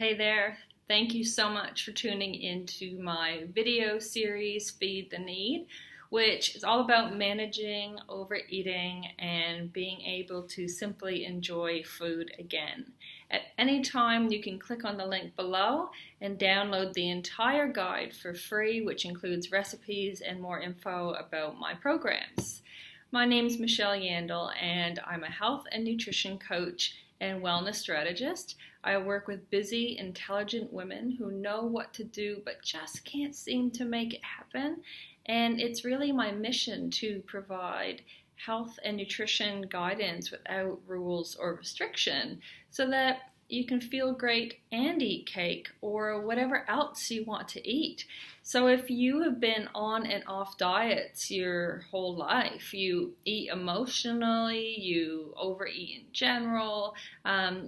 Hey there, thank you so much for tuning into my video series, Feed the Need, which is all about managing overeating and being able to simply enjoy food again. At any time, you can click on the link below and download the entire guide for free, which includes recipes and more info about my programs. My name is Michelle Yandel, and I'm a health and nutrition coach and wellness strategist. I work with busy, intelligent women who know what to do but just can't seem to make it happen. And it's really my mission to provide health and nutrition guidance without rules or restriction so that you can feel great and eat cake or whatever else you want to eat. So if you have been on and off diets your whole life, you eat emotionally, you overeat in general,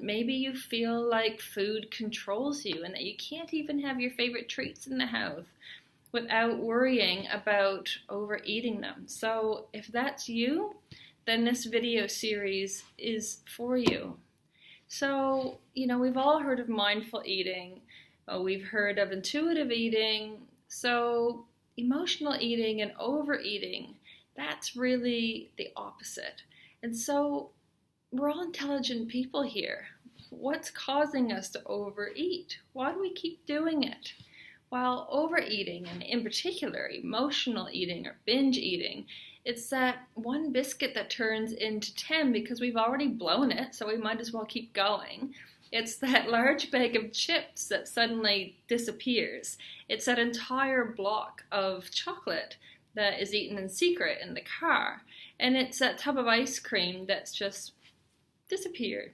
maybe you feel like food controls you and that you can't even have your favorite treats in the house without worrying about overeating them. So if that's you, then this video series is for you. So, we've all heard of mindful eating, we've heard of intuitive eating, so emotional eating and overeating, that's really the opposite. And so we're all intelligent people here. What's causing us to overeat? Why do we keep doing it? Well, overeating, and in particular emotional eating or binge eating, it's that one biscuit that turns into 10 because we've already blown it, so we might as well keep going. It's that large bag of chips that suddenly disappears. It's that entire block of chocolate that is eaten in secret in the car. And it's that tub of ice cream that's just disappeared.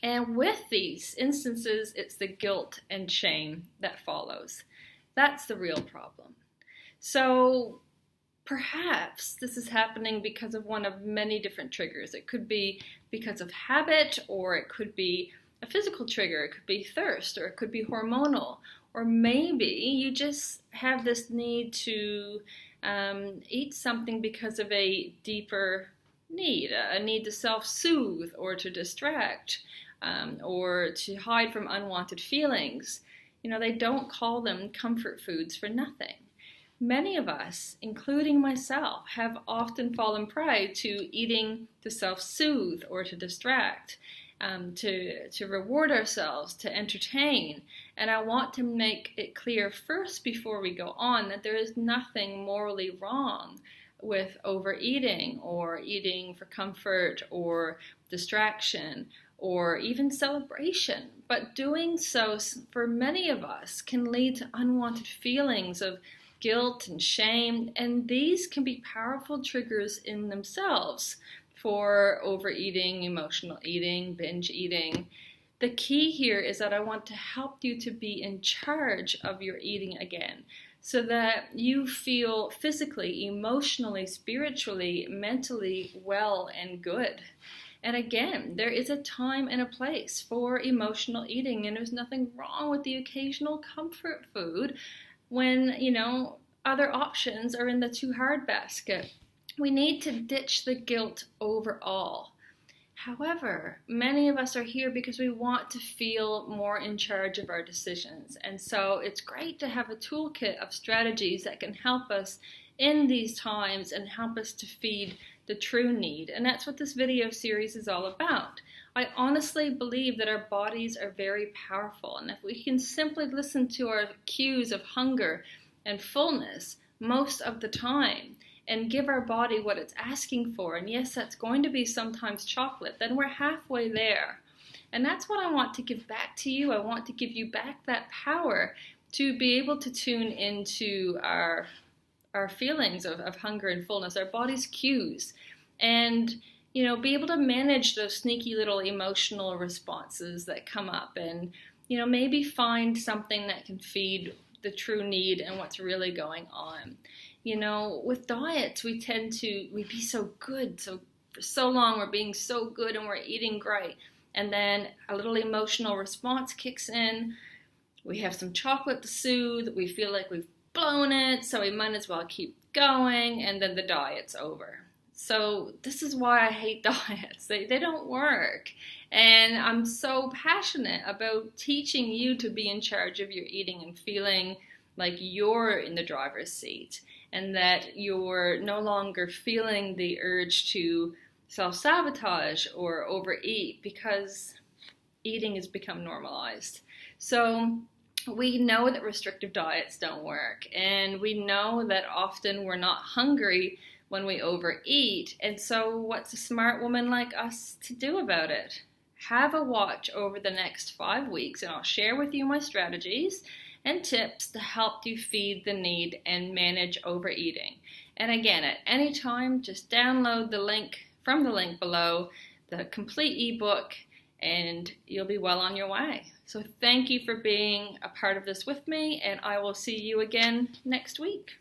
And with these instances, it's the guilt and shame that follows. That's the real problem. So perhaps this is happening because of one of many different triggers. It could be because of habit, or it could be a physical trigger. It could be thirst, or it could be hormonal. Or maybe you just have this need to eat something because of a deeper need, a need to self-soothe or to distract or to hide from unwanted feelings. They don't call them comfort foods for nothing. Many of us, including myself, have often fallen prey to eating to self-soothe or to distract, to reward ourselves, to entertain. And I want to make it clear first before we go on that there is nothing morally wrong with overeating or eating for comfort or distraction or even celebration. But doing so for many of us can lead to unwanted feelings of guilt and shame, and these can be powerful triggers in themselves for overeating, emotional eating, binge eating. The key here is that I want to help you to be in charge of your eating again, so that you feel physically, emotionally, spiritually, mentally well and good. And again, there is a time and a place for emotional eating, and there's nothing wrong with the occasional comfort food when, other options are in the too hard basket. We need to ditch the guilt overall. However, many of us are here because we want to feel more in charge of our decisions. And so it's great to have a toolkit of strategies that can help us in these times and help us to feed the true need. And that's what this video series is all about. I honestly believe that our bodies are very powerful, and if we can simply listen to our cues of hunger and fullness most of the time and give our body what it's asking for, and yes, that's going to be sometimes chocolate, then we're halfway there. And that's what I want to give back to you. I want to give you back that power to be able to tune into our feelings of hunger and fullness, our body's cues, and be able to manage those sneaky little emotional responses that come up, and maybe find something that can feed the true need and what's really going on. With diets, we'd be so good, so for so long we're being so good and we're eating great, and then a little emotional response kicks in. We have some chocolate to soothe, we feel like we've blown it, so we might as well keep going, and then the diet's over. So this is why I hate diets. They don't work. And I'm so passionate about teaching you to be in charge of your eating and feeling like you're in the driver's seat, and that you're no longer feeling the urge to self-sabotage or overeat because eating has become normalized. So we know that restrictive diets don't work, and we know that often we're not hungry when we overeat. And so what's a smart woman like us to do about it? Have a watch over the next 5 weeks, and I'll share with you my strategies and tips to help you feed the need and manage overeating. And again, at any time, just download the link from the link below, the complete ebook, and you'll be well on your way. So thank you for being a part of this with me, and I will see you again next week.